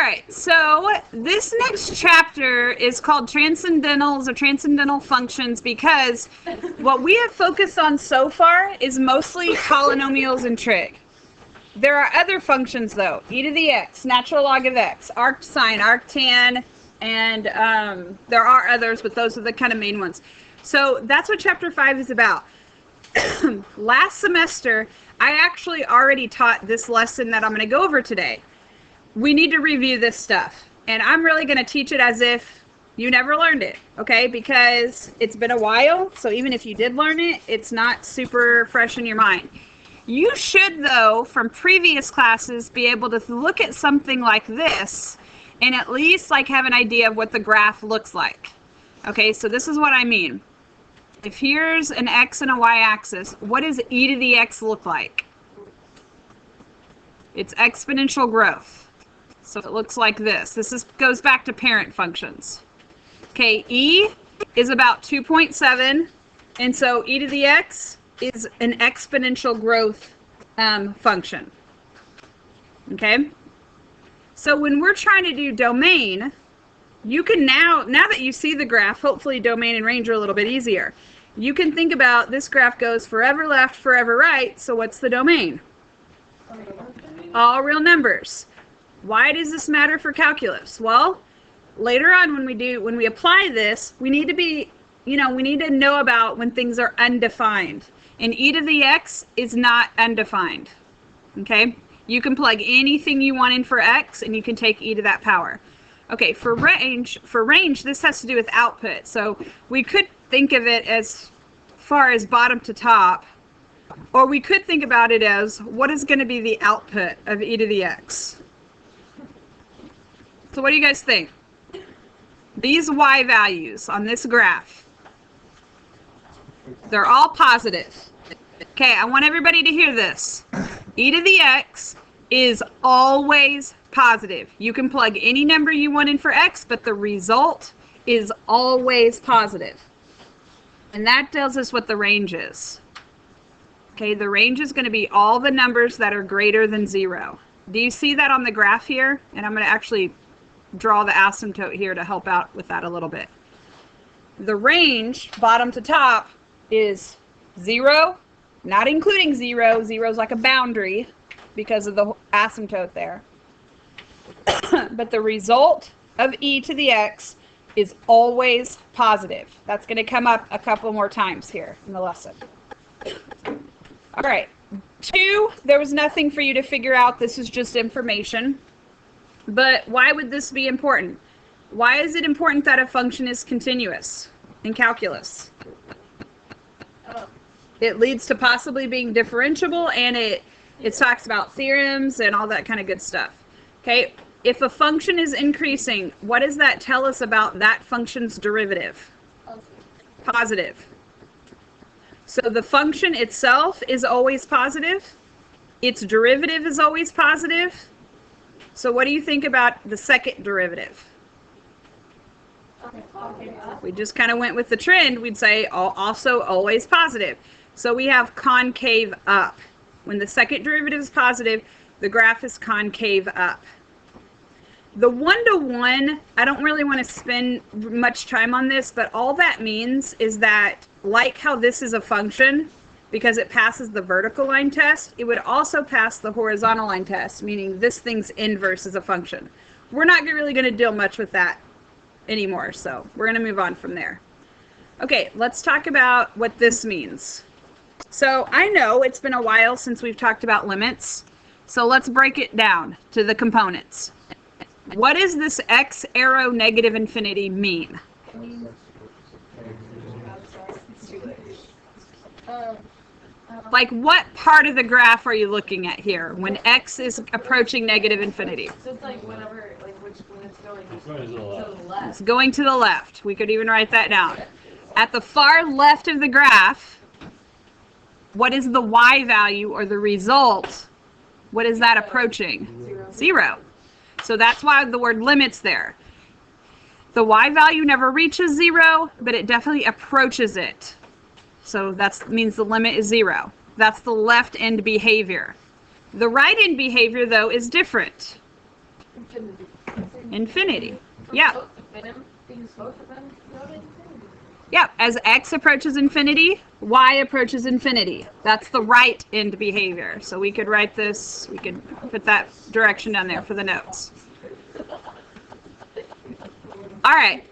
right, so this next chapter is called Transcendentals or Transcendental Functions because what we have focused on so far is mostly polynomials and trig. There are other functions though, e to the x, natural log of x, arcsine, arctan, and there are others, but those are the kind of main ones. So that's what chapter 5 is about. Last semester, I actually already taught this lesson that I'm going to go over today. We need to review this stuff, and I'm really going to teach it as if you never learned it, okay? Because it's been a while, so even if you did learn it, it's not super fresh in your mind. You should, though, from previous classes, be able to look at something like this and at least like have an idea of what the graph looks like. Okay, so this is what I mean. If here's an x and a y-axis, what does e to the x look like? It's exponential growth. So it looks like this. This goes back to parent functions. Okay, e is about 2.7, and so e to the x is an exponential growth function. Okay? So when we're trying to do domain, you can now that you see the graph, hopefully domain and range are a little bit easier. You can think about this graph goes forever left, forever right, so what's the domain? All real numbers. Why does this matter for calculus? Well, later on when we apply this, we need to be, we need to know about when things are undefined. And e to the x is not undefined. Okay? You can plug anything you want in for x and you can take e to that power. Okay, for range, this has to do with output. So we could think of it as far as bottom to top, or we could think about it as what is going to be the output of e to the x. So what do you guys think? These y values on this graph, they're all positive. Okay, I want everybody to hear this. E to the x is always positive. You can plug any number you want in for x, but the result is always positive. And that tells us what the range is. Okay, the range is going to be all the numbers that are greater than 0. Do you see that on the graph here? And I'm going to actually draw the asymptote here to help out with that a little bit. The range, bottom to top, is 0, not including 0. 0 is like a boundary because of the asymptote there. But the result of e to the x is always positive. That's going to come up a couple more times here in the lesson. All right. 2, there was nothing for you to figure out. This is just information. But why would this be important? Why is it important that a function is continuous in calculus? It leads to possibly being differentiable, and it talks about theorems and all that kind of good stuff. Okay, if a function is increasing, what does that tell us about that function's derivative? Positive. So the function itself is always positive. Its derivative is always positive. So what do you think about the second derivative? We just kind of went with the trend. We'd say also always positive. So we have concave up. When the second derivative is positive, the graph is concave up. The 1-to-1, I don't really want to spend much time on this, but all that means is that, like how this is a function, because it passes the vertical line test, it would also pass the horizontal line test, meaning this thing's inverse is a function. We're not really going to deal much with that anymore, so we're going to move on from there. Okay, let's talk about what this means. So I know it's been a while since we've talked about limits, so let's break it down to the components. What does this x arrow negative infinity mean? Like, what part of the graph are you looking at here when x is approaching negative infinity? So it's like whenever, like when it's going to the left. It's going to the left. We could even write that down. At the far left of the graph, what is the y value or the result? What is that approaching? 0. So that's why the word limit's there. The y value never reaches 0, but it definitely approaches it. So that means the limit is 0. That's the left end behavior. The right end behavior, though, is different. Infinity. Infinity. Yeah. Things both of them go to infinity. Yeah, as x approaches infinity, y approaches infinity. That's the right end behavior. So we could write this, we could put that direction down there for the notes. All right.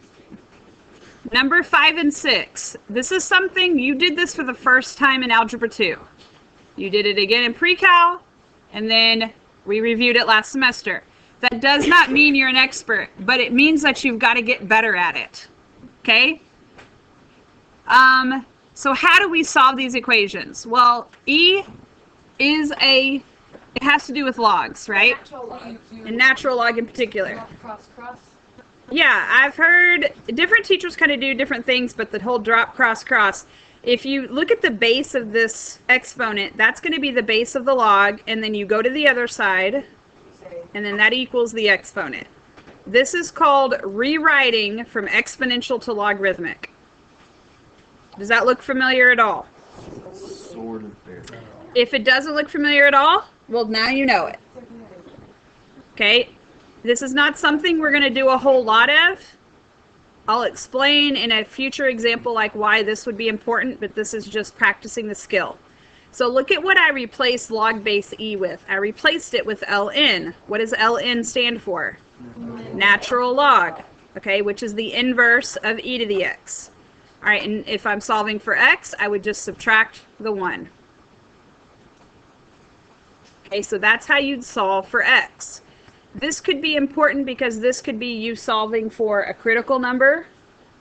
Number 5 and 6. This is something, you did this for the first time in Algebra 2. You did it again in pre-cal, and then we reviewed it last semester. That does not mean you're an expert, but it means that you've got to get better at it. Okay? So how do we solve these equations? Well, E is it has to do with logs, right? Natural log. And natural log in particular. Cross, cross. Yeah, I've heard different teachers kind of do different things, but the whole drop, cross, cross. If you look at the base of this exponent, that's going to be the base of the log, and then you go to the other side, and then that equals the exponent. This is called rewriting from exponential to logarithmic. Does that look familiar at all? Sort of fair. If it doesn't look familiar at all, well, now you know it. Okay? This is not something we're going to do a whole lot of. I'll explain in a future example like why this would be important, but this is just practicing the skill. So look at what I replaced log base E with. I replaced it with ln. What does ln stand for? Natural log, okay, which is the inverse of e to the x. All right, and if I'm solving for x, I would just subtract the 1. Okay, so that's how you'd solve for x. This could be important because this could be you solving for a critical number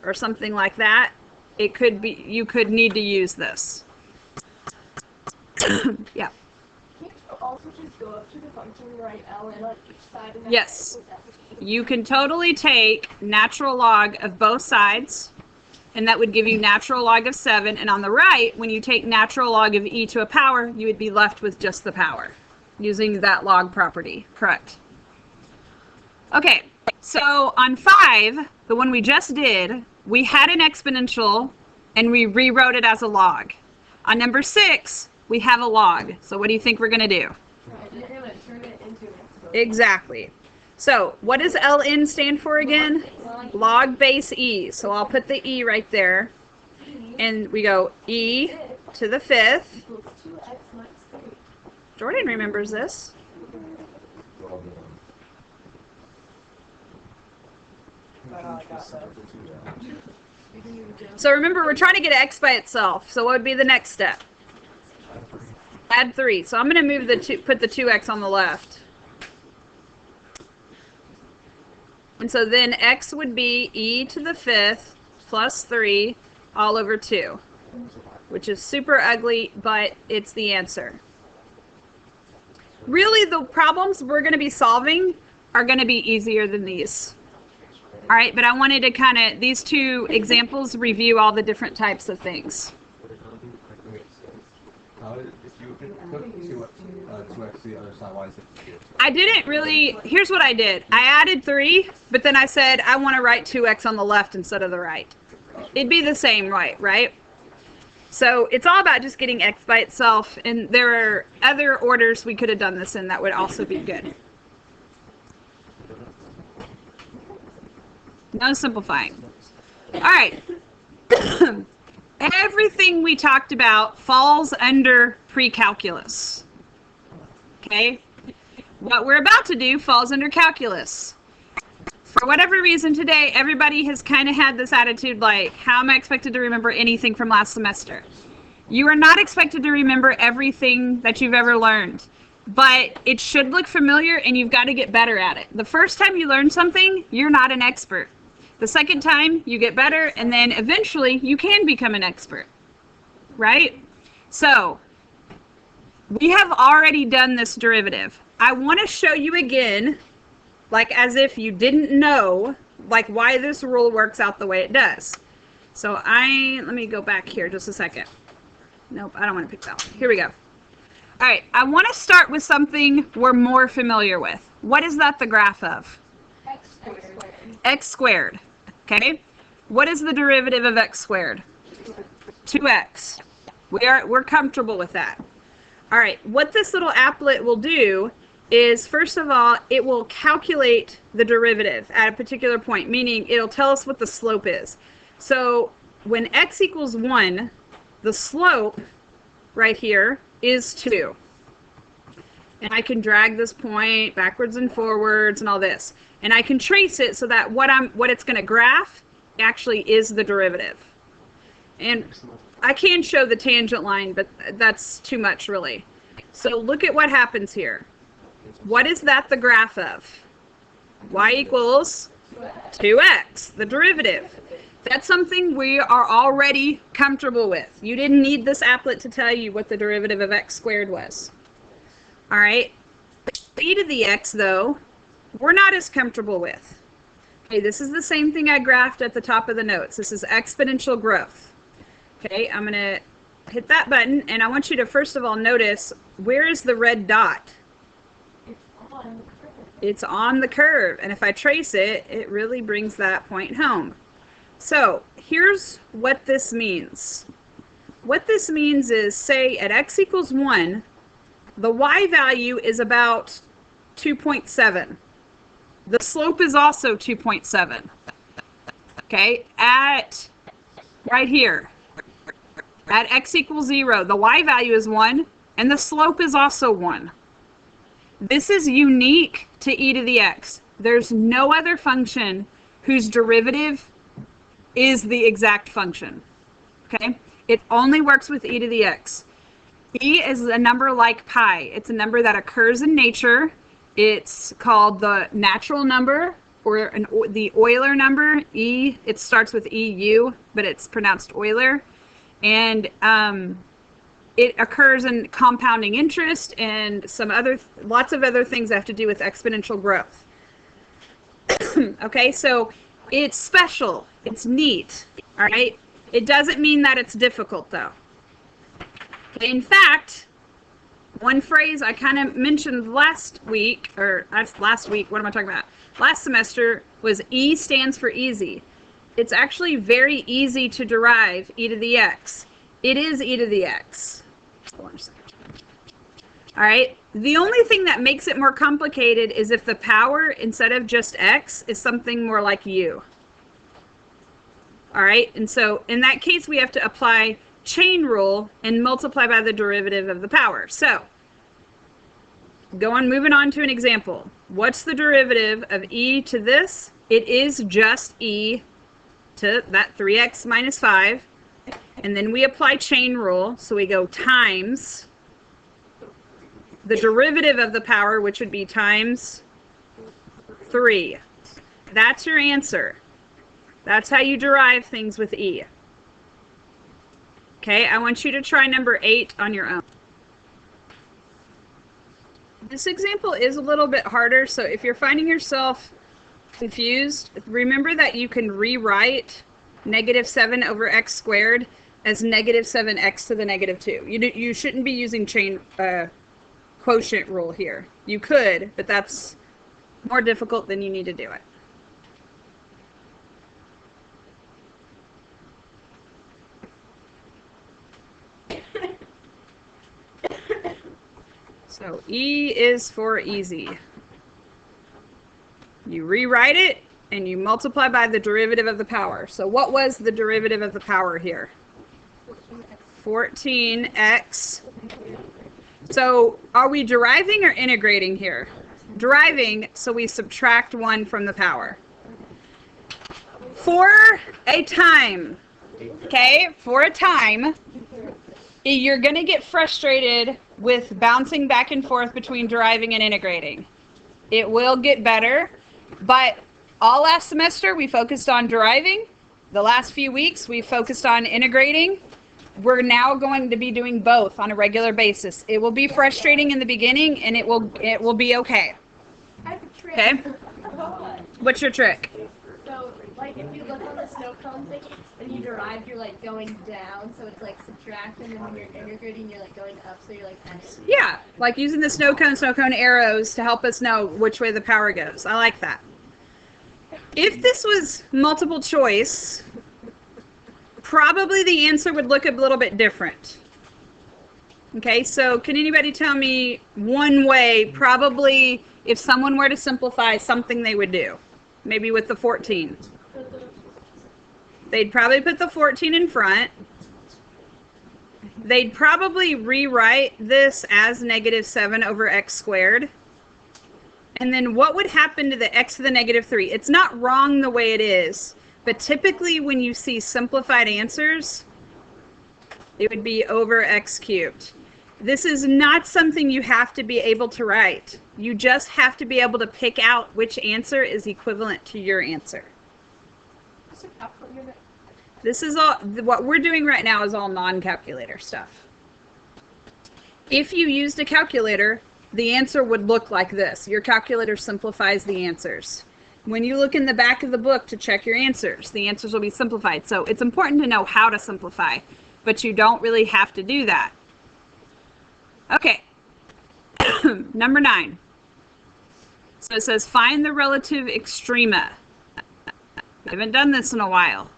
or something like that. It could be, you could need to use this. Yeah. Can't you also just go up to the function and write ln on each side? And Yes. You can totally take natural log of both sides, and that would give you natural log of 7. And on the right, when you take natural log of e to a power, you would be left with just the power using that log property. Correct. Okay, so on 5, the one we just did, we had an exponential and we rewrote it as a log. On number 6, we have a log. So what do you think we're going to do? You're going to turn it into an exponent. Exactly. So what does ln stand for again? Log base e. So I'll put the e right there. And we go e to the 5th. Equals 2x minus 3. Jordan remembers this. So remember, we're trying to get x by itself. So what would be the next step? Add 3. So I'm going to move put the 2x on the left. And so then x would be e to the 5th plus 3 all over 2, which is super ugly, but it's the answer. Really, the problems we're going to be solving are going to be easier than these. All right, but I wanted to kind of, these two examples review all the different types of things. If you put 2x to the other side, why is it? I didn't really, here's what I did. I added 3, but then I said I want to write 2x on the left instead of the right. It'd be the same, right? So it's all about just getting x by itself, and there are other orders we could have done this in that would also be good. No simplifying. All right. Everything we talked about falls under pre-calculus. Okay? What we're about to do falls under calculus. For whatever reason today, everybody has kind of had this attitude like, how am I expected to remember anything from last semester? You are not expected to remember everything that you've ever learned, but it should look familiar and you've got to get better at it. The first time you learn something, you're not an expert. The second time, you get better, and then eventually you can become an expert, right? So, we have already done this derivative. I want to show you again, like as if you didn't know, like why this rule works out the way it does. So let me go back here just a second. Nope, I don't want to pick that one. Here we go. All right, I want to start with something we're more familiar with. What is that the graph of? X squared. X squared. Okay, what is the derivative of x squared? 2x. We're comfortable with that. All right, what this little applet will do is, first of all, it will calculate the derivative at a particular point, meaning it'll tell us what the slope is. So when x equals 1, the slope right here is 2. And I can drag this point backwards and forwards and all this. And I can trace it so that what it's going to graph actually is the derivative. And I can show the tangent line, but that's too much really. So look at what happens here. What is that the graph of? Y equals 2x, the derivative. That's something we are already comfortable with. You didn't need this applet to tell you what the derivative of x squared was. All right, e to the x, though, we're not as comfortable with. Okay, this is the same thing I graphed at the top of the notes. This is exponential growth. Okay, I'm going to hit that button, and I want you to first of all notice, where is the red dot? It's on the curve, and if I trace it, it really brings that point home. So here's what this means. What this means is, say at x equals 1, the y value is about 2.7. The slope is also 2.7. Okay, at right here, at x equals 0, the y value is 1, and the slope is also 1. This is unique to e to the x. There's no other function whose derivative is the exact function. Okay, it only works with e to the x. E is a number like pi. It's a number that occurs in nature. It's called the natural number, or the Euler number. E, it starts with EU, but it's pronounced Euler. And it occurs in compounding interest and lots of other things that have to do with exponential growth. Okay, so it's special. It's neat. All right. It doesn't mean that it's difficult, though. In fact, one phrase I kind of mentioned last week, what am I talking about? Last semester was E stands for easy. It's actually very easy to derive e to the x. It is e to the x. Hold on a second. All right. The only thing that makes it more complicated is if the power, instead of just x, is something more like u. All right. And so in that case, we have to apply chain rule and multiply by the derivative of the power. So moving on to an example. What's the derivative of e to this? It is just e to that 3x minus 5. And then we apply chain rule. So we go times the derivative of the power, which would be times 3. That's your answer. That's how you derive things with e. Okay, I want you to try number 8 on your own. This example is a little bit harder, so if you're finding yourself confused, remember that you can rewrite negative 7 over x squared as negative 7x to the negative 2. You shouldn't be using chain quotient rule here. You could, but that's more difficult than you need to do it. So E is for easy. You rewrite it and you multiply by the derivative of the power. So what was the derivative of the power here? 14x. So are we deriving or integrating here? Deriving, so we subtract 1 from the power. For a time, okay, for a time, you're going to get frustrated with bouncing back and forth between deriving and integrating. It will get better, but all last semester we focused on deriving. The last few weeks we focused on integrating. We're now going to be doing both on a regular basis. It will be frustrating in the beginning, and it will be okay. I have a trick. Okay? What's your trick? So, like, if you look on the snow cone thing, when you derive, you're, like, going down, so it's, like, subtract, and then when you're integrating, you're, like, going up, so you're, like, adding. Yeah, like using the snow cone arrows to help us know which way the power goes. I like that. If this was multiple choice, probably the answer would look a little bit different. Okay, so can anybody tell me one way, probably, if someone were to simplify something they would do? Maybe with the 14. They'd probably put the 14 in front. They'd probably rewrite this as negative 7 over x squared. And then what would happen to the x to the negative 3? It's not wrong the way it is, but typically when you see simplified answers, it would be over x cubed. This is not something you have to be able to write. You just have to be able to pick out which answer is equivalent to your answer. This is all, what we're doing right now is all non-calculator stuff. If you used a calculator, the answer would look like this. Your calculator simplifies the answers. When you look in the back of the book to check your answers, the answers will be simplified. So it's important to know how to simplify, but you don't really have to do that. Okay, number 9. So it says find the relative extrema. I haven't done this in a while.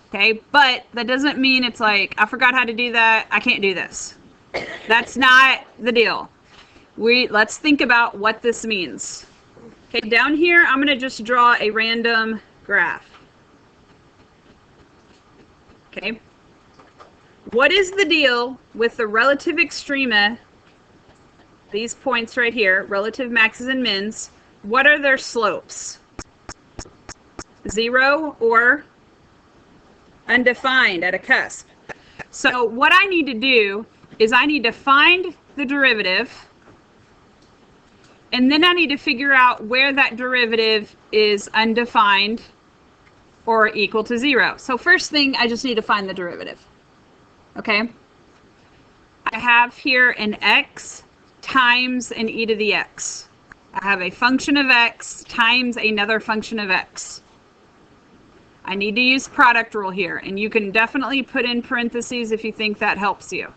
Okay, but that doesn't mean it's like, I forgot how to do that, I can't do this. That's not the deal. Let's think about what this means. Okay, down here, I'm going to just draw a random graph. Okay. What is the deal with the relative extrema, these points right here, relative maxes and mins, what are their slopes? 0 or undefined at a cusp. So what I need to do is I need to find the derivative, and then I need to figure out where that derivative is undefined or equal to 0. So first thing, I just need to find the derivative. Okay? I have here an x times an e to the x. I have a function of x times another function of x. I need to use product rule here, and you can definitely put in parentheses if you think that helps you.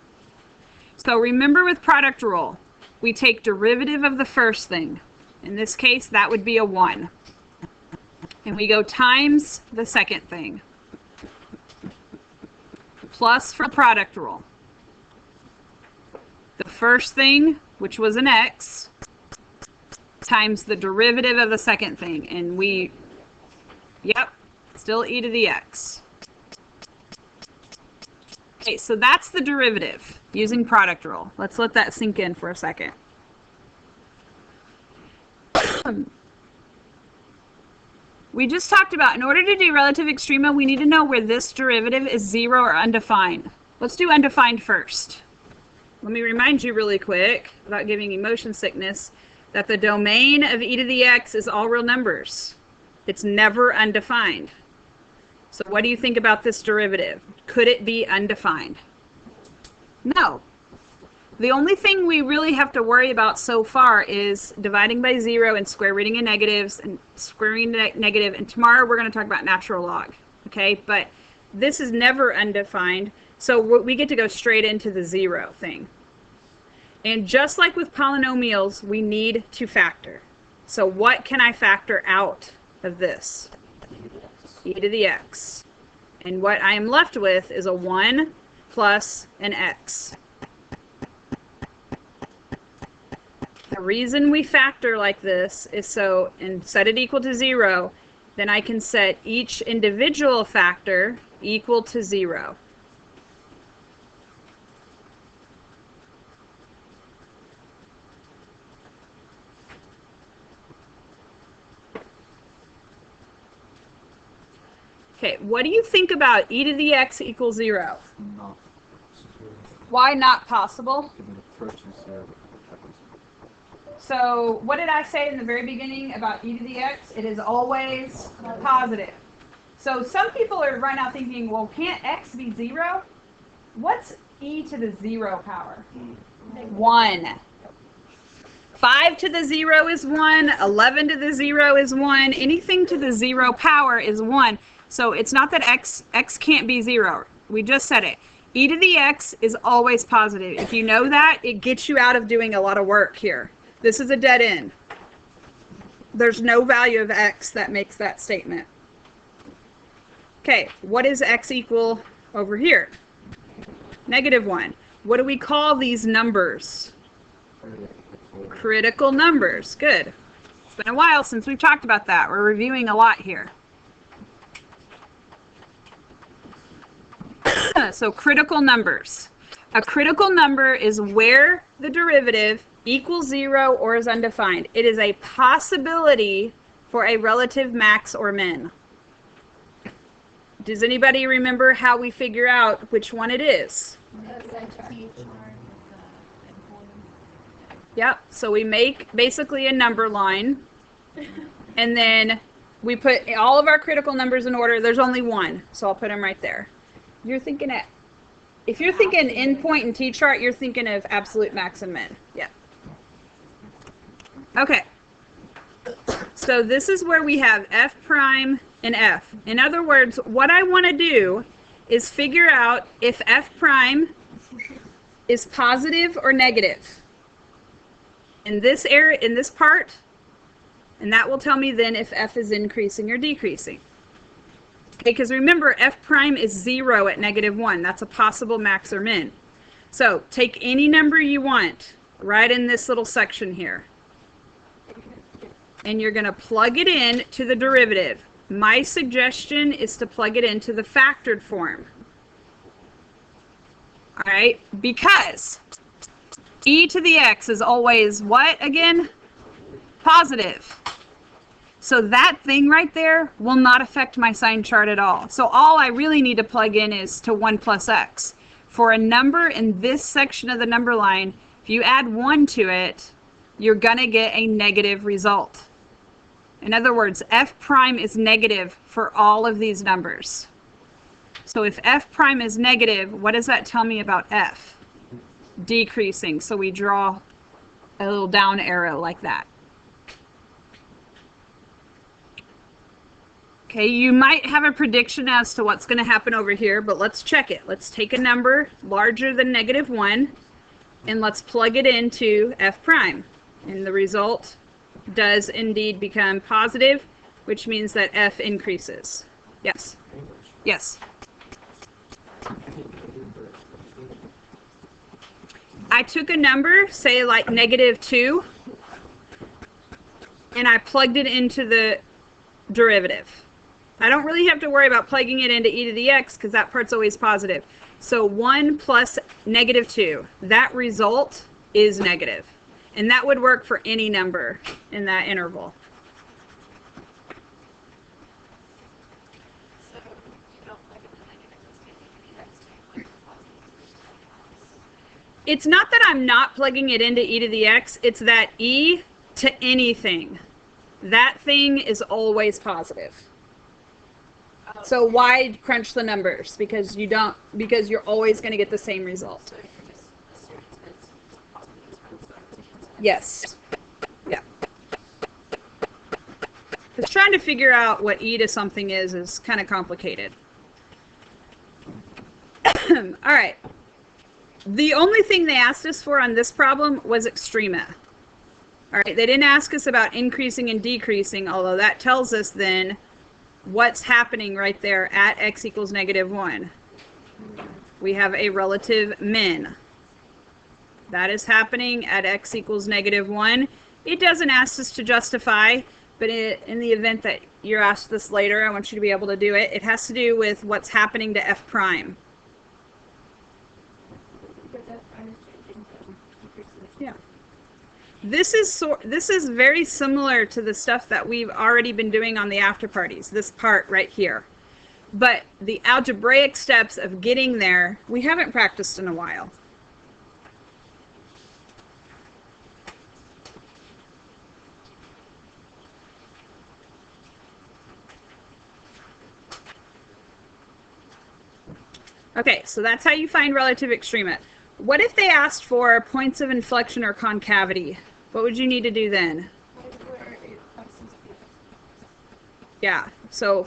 So remember with product rule, we take derivative of the first thing. In this case, that would be a 1. And we go times the second thing. Plus for product rule. The first thing, which was an x, times the derivative of the second thing. And we, yep, still e to the x. Okay, so that's the derivative using product rule. Let's let that sink in for a second. We just talked about, in order to do relative extrema, we need to know where this derivative is 0 or undefined. Let's do undefined first. Let me remind you really quick, without giving you motion sickness, that the domain of e to the x is all real numbers. It's never undefined. So what do you think about this derivative? Could it be undefined? No. The only thing we really have to worry about so far is dividing by 0 and square rooting in negatives and squaring negative. And tomorrow we're going to talk about natural log. Okay, but this is never undefined. So we get to go straight into the 0 thing. And just like with polynomials, we need to factor. So what can I factor out of this? E to the x. And what I am left with is a 1 plus an x. The reason we factor like this is so, and set it equal to 0, then I can set each individual factor equal to 0. Okay, what do you think about e to the x equals 0? Not. Why not possible? Given the approaches there. So what did I say in the very beginning about e to the x? It is always positive. So some people are right now thinking, well, can't x be 0? What's e to the 0 power? 1. 5 to the 0 is 1. 11 to the 0 is 1. Anything to the 0 power is 1. So it's not that x can't be 0. We just said it. E to the x is always positive. If you know that, it gets you out of doing a lot of work here. This is a dead end. There's no value of x that makes that statement. Okay, what is x equal over here? -1. What do we call these numbers? Critical numbers. Good. It's been a while since we've talked about that. We're reviewing a lot here. So critical numbers. A critical number is where the derivative equals 0 or is undefined. It is a possibility for a relative max or min. Does anybody remember how we figure out which one it is? Yep, so we make basically a number line, and then we put all of our critical numbers in order. There's only one, so I'll put them right there. You're thinking if you're thinking endpoint and t-chart, you're thinking of absolute max and min. Yeah. Okay. So this is where we have f prime and f. In other words, what I want to do is figure out if f prime is positive or negative in this area, in this part, and that will tell me then if f is increasing or decreasing. Okay, because remember, f prime is 0 at -1. That's a possible max or min. So take any number you want right in this little section here, and you're going to plug it in to the derivative. My suggestion is to plug it into the factored form. All right, because e to the x is always what again? Positive. So that thing right there will not affect my sign chart at all. So all I really need to plug in is to 1 plus x. For a number in this section of the number line, if you add 1 to it, you're going to get a negative result. In other words, f prime is negative for all of these numbers. So if f prime is negative, what does that tell me about f? Decreasing. So we draw a little down arrow like that. Okay, you might have a prediction as to what's going to happen over here, but let's check it. Let's take a number larger than -1, and let's plug it into f prime. And the result does indeed become positive, which means that f increases. Yes. Yes. I took a number, say like -2, and I plugged it into the derivative. I don't really have to worry about plugging it into e to the x because that part's always positive. So 1 plus -2, that result is negative. And that would work for any number in that interval. It's not that I'm not plugging it into e to the x, it's that e to anything, that thing is always positive. So why crunch the numbers? Because you're always going to get the same result. Yes. Yeah. Because trying to figure out what e to something is kind of complicated. All right. The only thing they asked us for on this problem was extrema. All right. They didn't ask us about increasing and decreasing, although that tells us then what's happening right there at x equals -1. We have a relative min. That is happening at x equals -1. It doesn't ask us to justify, but in the event that you're asked this later, I want you to be able to do it. It has to do with what's happening to f prime. Yeah. This is very similar to the stuff that we've already been doing on the after parties, this part right here. But the algebraic steps of getting there, we haven't practiced in a while. Okay, so that's how you find relative extrema. What if they asked for points of inflection or concavity? What would you need to do then? Yeah, so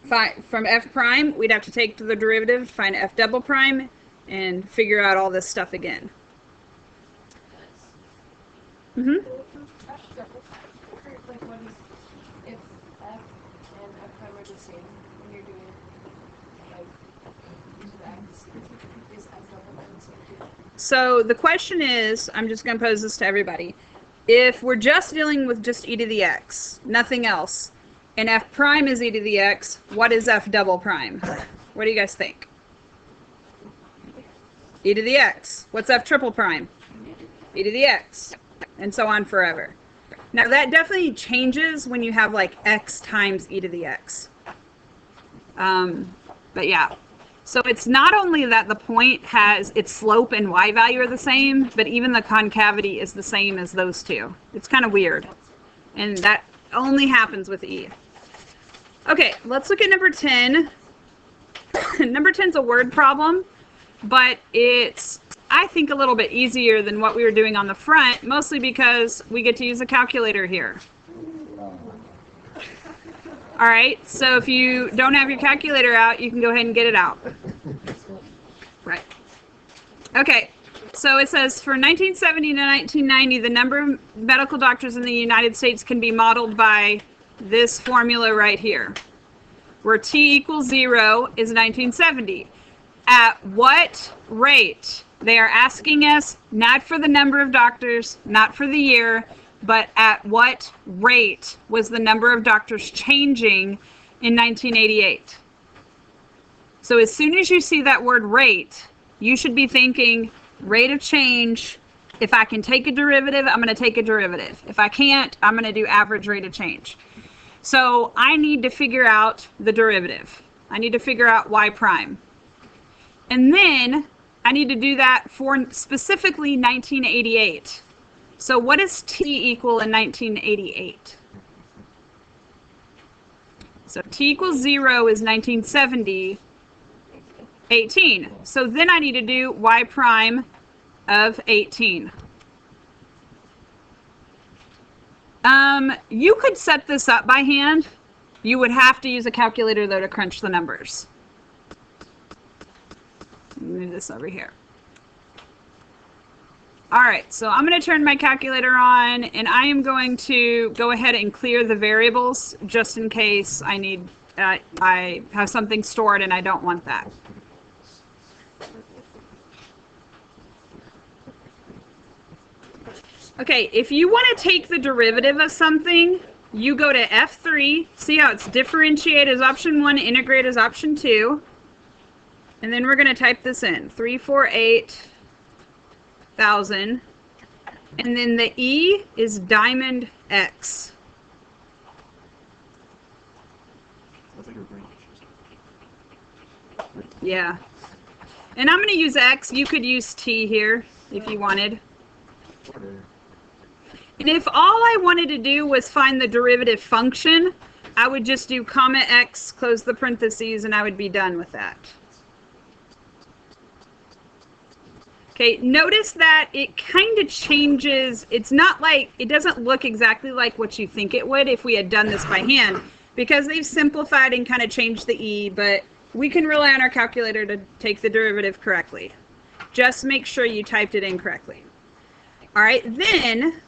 from f prime, we'd have to take the derivative, find f double prime, and figure out all this stuff again. Mm-hmm. If f and f prime are the same, when you're doing like So the question is, I'm just going to pose this to everybody. If we're just dealing with just e to the x, nothing else, and f prime is e to the x, what is f double prime? What do you guys think? E to the x. What's f triple prime? E to the x. And so on forever. Now that definitely changes when you have like x times e to the x. But yeah. So it's not only that the point has its slope and y value are the same, but even the concavity is the same as those two. It's kind of weird. And that only happens with e. Okay, let's look at number 10. Number 10 is a word problem, but it's, I think, a little bit easier than what we were doing on the front, mostly because we get to use a calculator here. All right, so if you don't have your calculator out, you can go ahead and get it out. Right. Okay, so it says for 1970 to 1990, the number of medical doctors in the United States can be modeled by this formula right here, where t equals 0 is 1970. At what rate? They are asking us not for the number of doctors, not for the year, but at what rate was the number of doctors changing in 1988? So as soon as you see that word rate, you should be thinking rate of change. If I can take a derivative, I'm going to take a derivative. If I can't, I'm going to do average rate of change. So I need to figure out the derivative. I need to figure out y prime. And then I need to do that for specifically 1988. So what does t equal in 1988? So t equals 0 is 1970, 18. So then I need to do y prime of 18. You could set this up by hand. You would have to use a calculator, though, to crunch the numbers. Move this over here. All right, so I'm going to turn my calculator on, and I am going to go ahead and clear the variables just in case I need, I have something stored and I don't want that. Okay, if you want to take the derivative of something, you go to F3, see how it's differentiate as option 1, integrate as option 2, and then we're going to type this in, 348,000, and then the E is diamond X. Yeah. And I'm going to use X. You could use T here if you wanted. And if all I wanted to do was find the derivative function, I would just do comma X, close the parentheses, and I would be done with that. Okay, notice that it kind of changes. It's not like, it doesn't look exactly like what you think it would if we had done this by hand, because they've simplified and kind of changed the E, but we can rely on our calculator to take the derivative correctly. Just make sure you typed it in correctly. All right, then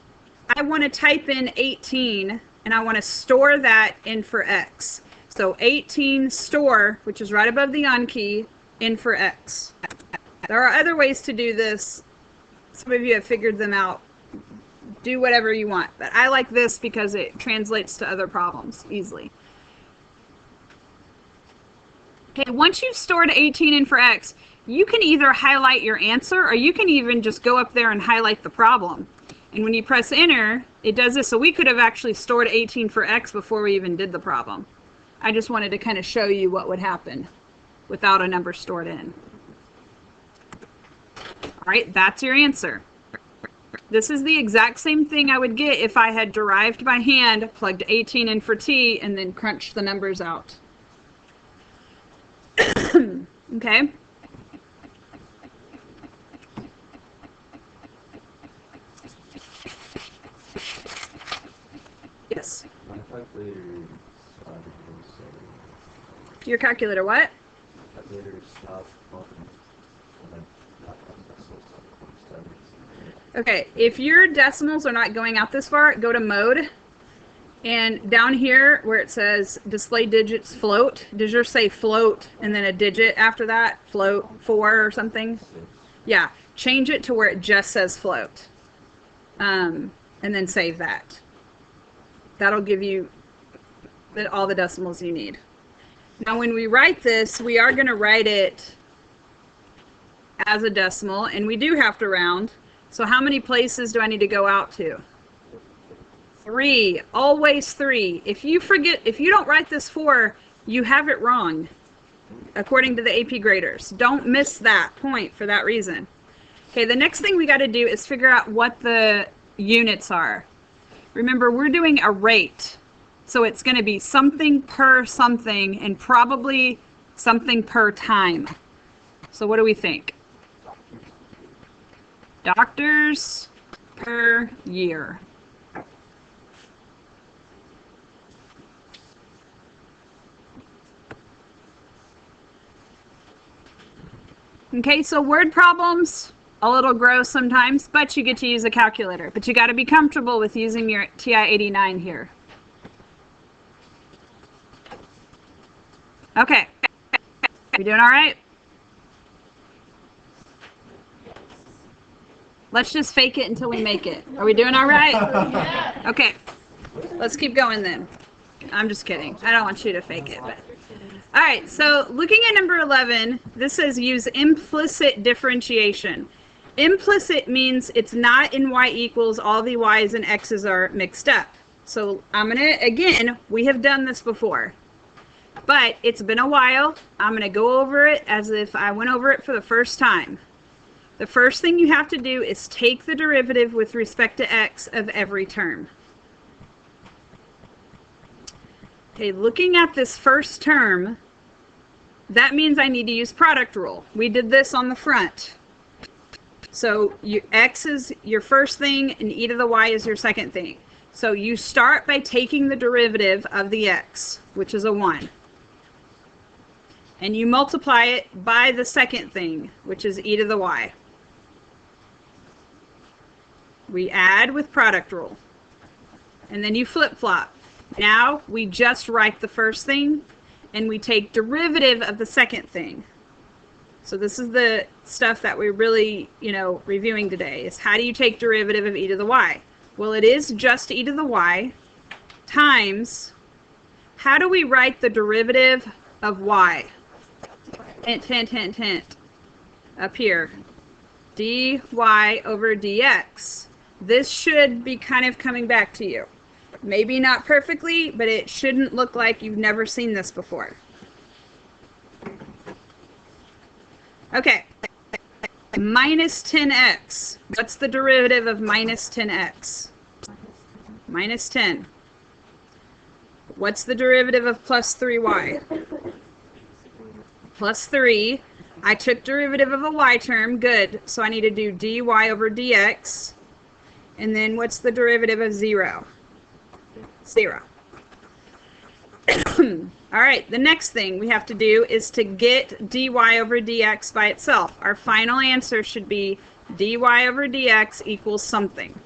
I want to type in 18, and I want to store that in for X. So 18 store, which is right above the on key, in for X. There are other ways to do this. Some of you have figured them out. Do whatever you want, but I like this because it translates to other problems easily. Okay, once you've stored 18 in for X, you can either highlight your answer, or you can even just go up there and highlight the problem. And when you press enter, it does this. So we could have actually stored 18 for X before we even did the problem. I just wanted to kind of show you what would happen without a number stored in. All right, that's your answer. This is the exact same thing I would get if I had derived by hand, plugged 18 in for T, and then crunched the numbers out. Okay. Yes. My calculator Your calculator what? stopped talking. Okay, if your decimals are not going out this far, go to mode, And down here where it says display digits float, does yours say float and then a digit after that? Float 4 or something? Yeah, change it to where it just says float. And then save that. That'll give you all the decimals you need. Now when we write this, we are going to write it as a decimal, and we do have to round. So how many places do I need to go out to? 3, always 3. If you don't write this 4, you have it wrong, according to the AP graders. Don't miss that point for that reason. Okay, the next thing we got to do is figure out what the units are. Remember, we're doing a rate, so it's going to be something per something and probably something per time. So what do we think? Doctors per year. Okay, so word problems, a little gross sometimes, but you get to use a calculator. But you got to be comfortable with using your TI-89 here. Okay, we doing all right? Let's just fake it until we make it. Are we doing all right? Yeah. Okay, let's keep going then. I'm just kidding. I don't want you to fake it. But. All right, so looking at number 11, this says use implicit differentiation. Implicit means it's not in y equals all the y's and x's are mixed up. So I'm going to, again, we have done this before, but it's been a while. I'm going to go over it as if I went over it for the first time. The first thing you have to do is take the derivative with respect to x of every term. Okay, looking at this first term, that means I need to use product rule. We did this on the front. So x is your first thing and e to the y is your second thing. So you start by taking the derivative of the x, which is a 1. And you multiply it by the second thing, which is e to the y. We add with product rule. And then you flip-flop. Now we just write the first thing and we take derivative of the second thing. So this is the stuff that we're really, reviewing today, is how do you take derivative of e to the y? Well, it is just e to the y times, how do we write the derivative of y? Hint, hint, hint, hint. Up here. dy over dx. This should be kind of coming back to you. Maybe not perfectly, but it shouldn't look like you've never seen this before. Okay. Minus 10x. What's the derivative of minus 10x? Minus 10. What's the derivative of plus 3y? Plus 3. I took derivative of a y term. Good. So I need to do dy over dx. And then what's the derivative of 0? 0. All right, the next thing we have to do is to get dy over dx by itself. Our final answer should be dy over dx equals something.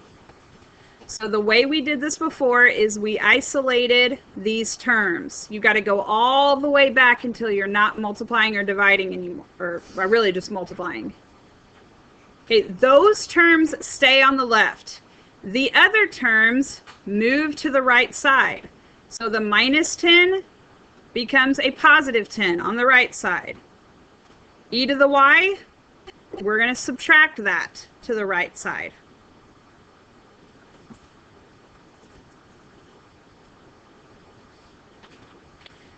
So the way we did this before is we isolated these terms. You got to go all the way back until you're not multiplying or dividing anymore, or really just multiplying. Okay, those terms stay on the left. The other terms move to the right side. So the minus 10 becomes a positive 10 on the right side. E to the y, we're going to subtract that to the right side.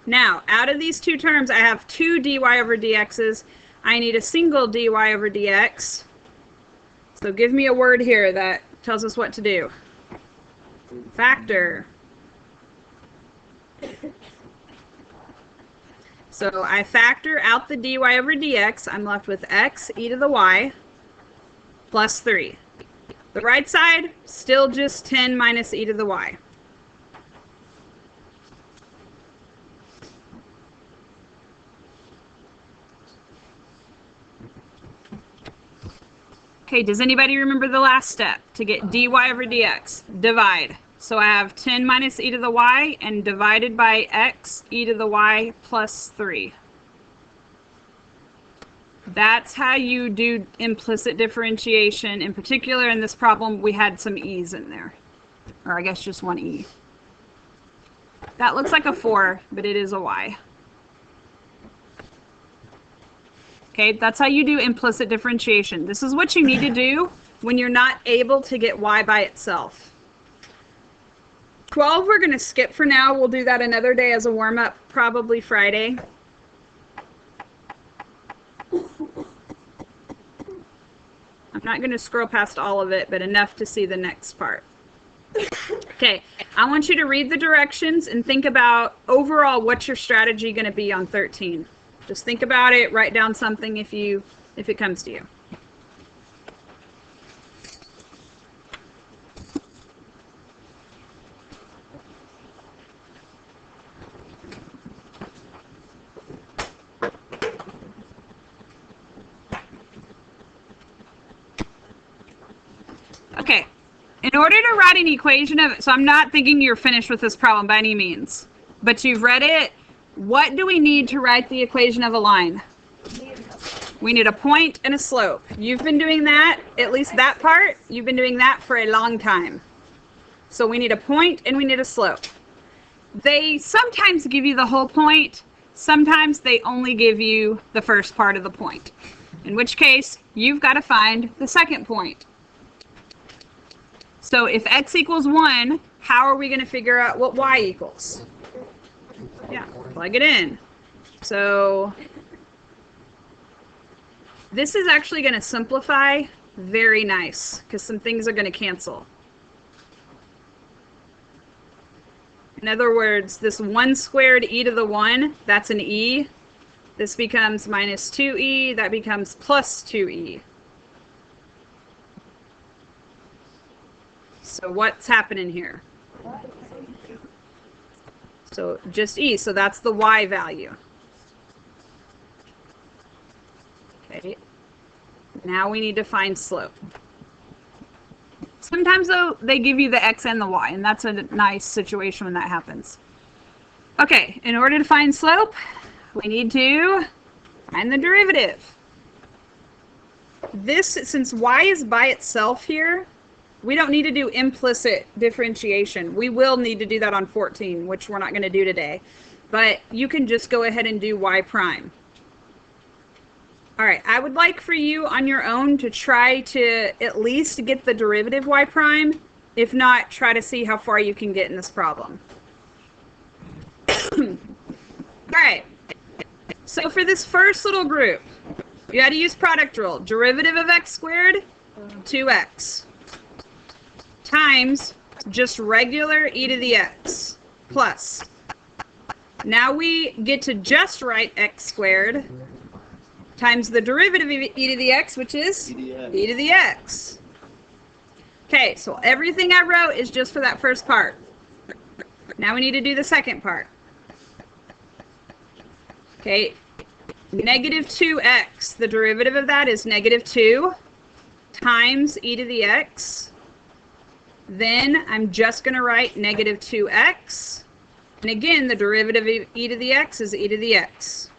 Now, out of these two terms, I have two dy over dx's. I need a single dy over dx. So give me a word here that tells us what to do. Factor. So I factor out the dy over dx. I'm left with x e to the y plus 3. The right side, still just 10 minus e to the y. Okay, does anybody remember the last step to get dy over dx? Divide. So I have 10 minus e to the y and divided by x e to the y plus 3. That's how you do implicit differentiation. In particular, in this problem, we had some e's in there. Or I guess just one e. That looks like a 4, but it is a y. Okay, that's how you do implicit differentiation. This is what you need to do when you're not able to get y by itself. 12 we're going to skip for now. We'll do that another day as a warm-up, probably Friday. I'm not going to scroll past all of it, but enough to see the next part. Okay, I want you to read the directions and think about overall what's your strategy going to be on 13. Just think about it, write down something if it comes to you. Okay, in order to write an equation of, so I'm not thinking you're finished with this problem by any means, but you've read it. What do we need to write the equation of a line? We need a point and a slope. You've been doing that, at least that part, you've been doing that for a long time. So we need a point and we need a slope. They sometimes give you the whole point, sometimes they only give you the first part of the point. In which case, you've got to find the second point. So if x equals 1, how are we going to figure out what y equals? Yeah, plug it in. So this is actually going to simplify very nice because some things are going to cancel. In other words, this 1 squared e to the 1, that's an e. This becomes minus 2e, that becomes plus 2e. So what's happening here? So just e, so that's the y value. Okay, now we need to find slope. Sometimes though, they give you the x and the y, and that's a nice situation when that happens. Okay, in order to find slope, we need to find the derivative. This, since y is by itself here, we don't need to do implicit differentiation. We will need to do that on 14, which we're not going to do today. But you can just go ahead and do y prime. All right, I would like for you on your own to try to at least get the derivative y prime. If not, try to see how far you can get in this problem. All right, so for this first little group, you got to use product rule. Derivative of x squared, 2x. Times just regular e to the x plus. Now we get to just write x squared times the derivative of e to the x, which is e to the x. Okay, so everything I wrote is just for that first part. Now we need to do the second part. Okay, negative 2x, the derivative of that is negative 2 times e to the x. Then I'm just going to write negative 2x. And again, the derivative of e to the x is e to the x.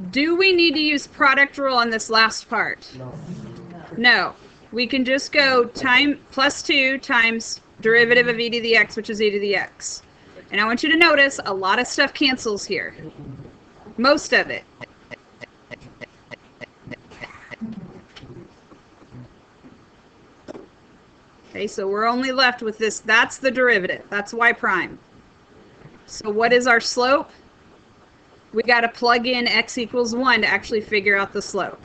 Do we need to use product rule on this last part? No. We can just go plus 2 times derivative of e to the x, which is e to the x. And I want you to notice a lot of stuff cancels here. Most of it. Okay, so we're only left with this. That's the derivative. That's y prime. So what is our slope? We got to plug in x equals 1 to actually figure out the slope.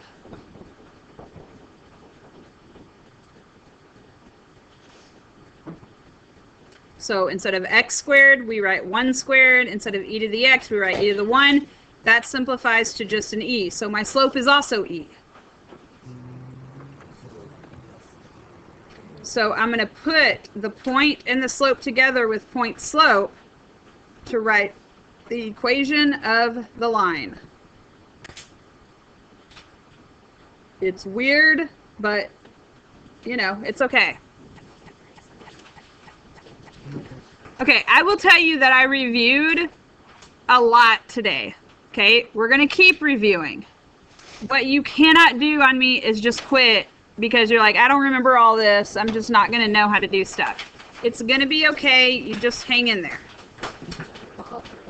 So instead of x squared, we write 1 squared. Instead of e to the x, we write e to the 1. That simplifies to just an e. So my slope is also e. So I'm going to put the point and the slope together with point slope to write the equation of the line. It's weird, but you know, it's okay. Okay, I will tell you that I reviewed a lot today. Okay, we're going to keep reviewing. What you cannot do on me is just quit because you're like, I don't remember all this. I'm just not going to know how to do stuff. It's going to be okay. You just hang in there.